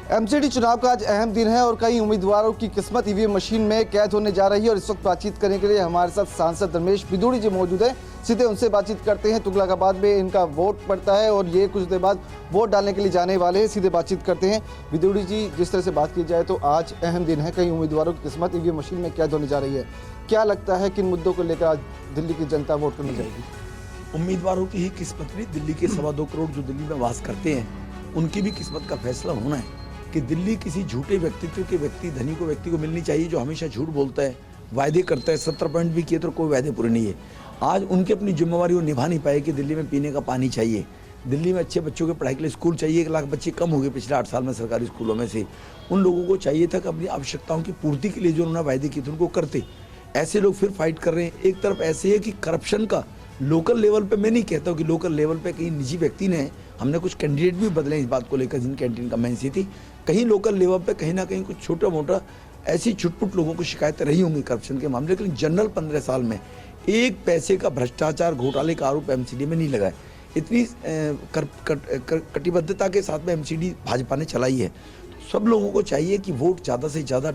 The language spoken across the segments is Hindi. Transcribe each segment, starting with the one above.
एमसीडी चुनाव का आज अहम दिन है और कई उम्मीदवारों की किस्मत ईवीएम मशीन में कैद होने जा रही है। और इस वक्त बातचीत करने के लिए हमारे साथ सांसद रमेश बिदूड़ी जी मौजूद हैं। सीधे उनसे बातचीत करते हैं। तुगलकाबाद में इनका वोट पड़ता है और ये कुछ देर बाद वोट डालने के लिए जाने वाले हैं। सीधे बातचीत करते हैं। बिदूड़ी जी, जिस तरह से बात की जाए तो आज अहम दिन है, कई उम्मीदवारों की किस्मत ईवीएम मशीन में कैद होने जा रही है। क्या लगता है किन मुद्दों को लेकर आज दिल्ली की जनता वोट करने जाएगी? उम्मीदवारों की ही किस्मत नहीं, दिल्ली के 2.25 करोड़ जो दिल्ली में वास करते हैं उनकी भी किस्मत का फैसला होना है कि दिल्ली किसी झूठे व्यक्तित्व के धनी को व्यक्ति को मिलनी चाहिए जो हमेशा झूठ बोलता है, वायदे करता है। 70 पॉइंट भी किए तो कोई वायदे पूरे नहीं है। आज उनकी अपनी जिम्मेवारी वो निभा नहीं पाए कि दिल्ली में पीने का पानी चाहिए, दिल्ली में अच्छे बच्चों के पढ़ाई के लिए स्कूल चाहिए। 1 लाख बच्चे कम हो गए पिछले 8 साल में सरकारी स्कूलों में से। उन लोगों को चाहिए था कि अपनी आवश्यकताओं की पूर्ति के लिए जो उन्होंने वायदे किए थे उनको करते। ऐसे लोग फिर फाइट कर रहे हैं। एक तरफ ऐसे है कि करप्शन का लोकल लेवल पे, मैं नहीं कहता हूँ कि लोकल लेवल पे कहीं निजी व्यक्ति ने, हमने कुछ कैंडिडेट भी बदले इस बात को लेकर जिन कैंटीन का मैंसी थी, कहीं लोकल लेवल पे कहीं ना कहीं कुछ छोटा मोटा ऐसी छुटपुट लोगों को शिकायतें रही होंगी करप्शन के मामले। लेकिन जनरल 15 साल में एक पैसे का भ्रष्टाचार घोटाले का आरोप एमसीडी में नहीं लगा है। इतनी कटिबद्धता के साथ में एमसीडी भाजपा ने चलाई है। सब लोगों को चाहिए कि वोट ज़्यादा से ज़्यादा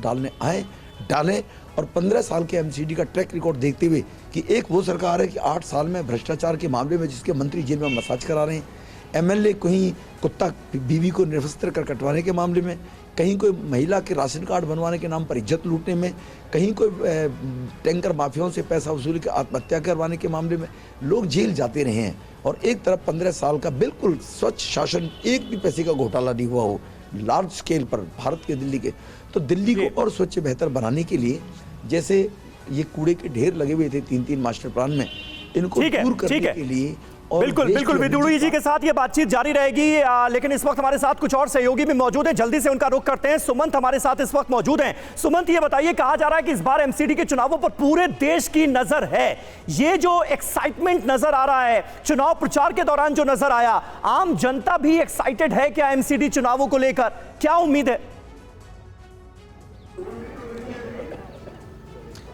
डालें और 15 साल के एमसीडी का ट्रैक रिकॉर्ड देखते हुए कि एक वो सरकार है कि 8 साल में भ्रष्टाचार के मामले में जिसके मंत्री जेल में मसाज करा रहे हैं, एमएलए कहीं कुत्ता बीवी को निर्वस्त्र कर कटवाने के मामले में, कहीं कोई महिला के राशन कार्ड बनवाने के नाम पर इज्जत लूटने में, कहीं कोई टैंकर माफियाओं से पैसा वसूली कर आत्महत्या करवाने के मामले में लोग जेल जाते रहे हैं। और एक तरफ 15 साल का बिल्कुल स्वच्छ शासन, एक भी पैसे का घोटाला नहीं हुआ हो लार्ज स्केल पर भारत के दिल्ली के। तो दिल्ली को और स्वच्छ बेहतर बनाने के लिए जैसे ये कूड़े के ढेर लगे हुए थे 3-3 मास्टर प्लान में, इनको दूर करने के लिए बिल्कुल बिदूड़ी जी के साथ ये बातचीत जारी रहेगी। लेकिन इस वक्त हमारे साथ कुछ और सहयोगी भी मौजूद हैं, जल्दी से उनका रुख करते हैं। सुमंत हमारे साथ इस वक्त मौजूद हैं। सुमंत, ये बताइए, कहा जा रहा है कि इस बार एमसीडी के चुनावों पर पूरे देश की नजर है। ये जो एक्साइटमेंट नजर आ रहा है चुनाव प्रचार के दौरान, जो नजर आया, आम जनता भी एक्साइटेड है क्या एमसीडी चुनावों को लेकर? क्या उम्मीद है?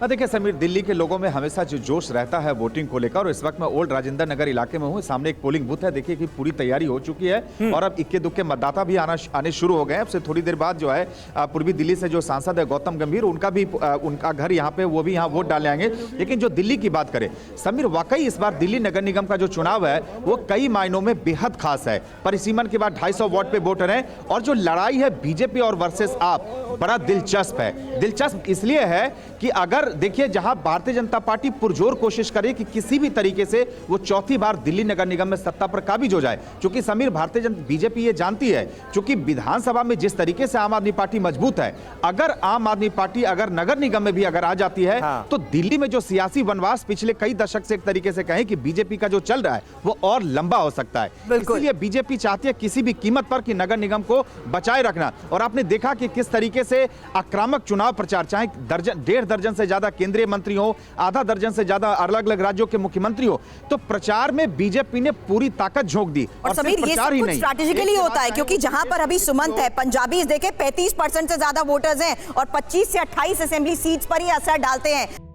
देखिए समीर, दिल्ली के लोगों में हमेशा जो जोश रहता है वोटिंग को लेकर, और इस वक्त मैं ओल्ड राजेंद्र नगर इलाके में हूँ। सामने एक पोलिंग बूथ है, देखिए कि पूरी तैयारी हो चुकी है और अब इक्के दुक्के मतदाता भी आने शुरू हो गए हैं। अब से थोड़ी देर बाद जो है पूर्वी दिल्ली से जो सांसद है गौतम गंभीर, उनका घर यहाँ पे, वो भी यहाँ वोट डालने आएंगे। लेकिन जो दिल्ली की बात करें समीर, वाकई इस बार दिल्ली नगर निगम का जो चुनाव है वो कई मायनों में बेहद खास है। परिसीमन के बाद 250 वोट पे वोटर है और जो लड़ाई है बीजेपी और वर्सेस आप, बड़ा दिलचस्प है। दिलचस्प इसलिए है कि अगर देखिए, जहां भारतीय जनता पार्टी पुरजोर कोशिश करे कि किसी भी तरीके से वो चौथी बार दिल्ली नगर निगम में सत्ता पर काबिज हो जाए, क्योंकि समीर बीजेपी ये जानती है, क्योंकि विधानसभा में जिस तरीके से आम आदमी पार्टी मजबूत है, अगर आम आदमी पार्टी अगर नगर निगम में भी अगर आ जाती है तो दिल्ली में जो सियासी वनवास पिछले कई दशक से एक तरीके से कहें कि बीजेपी का जो चल रहा है वो और लंबा हो सकता है। इसलिए बीजेपी चाहती है किसी भी कीमत पर कि नगर निगम को बचाए रखना। और आपने देखा कि किस तरीके से आक्रामक चुनाव प्रचार, चाहे 1.5 दर्जन से ज्यादा केंद्रीय मंत्री हो, आधा दर्जन से ज्यादा अलग अलग राज्यों के मुख्यमंत्री हो, तो प्रचार में बीजेपी ने पूरी ताकत झोंक दी। और समीर, ये सब कुछ स्ट्रैटेजिकली होता है, क्योंकि जहां पर अभी सुमंत है, पंजाबी देखे 35% से ज्यादा वोटर्स हैं और 25 से 28 असेंबली सीट्स पर ही असर डालते हैं।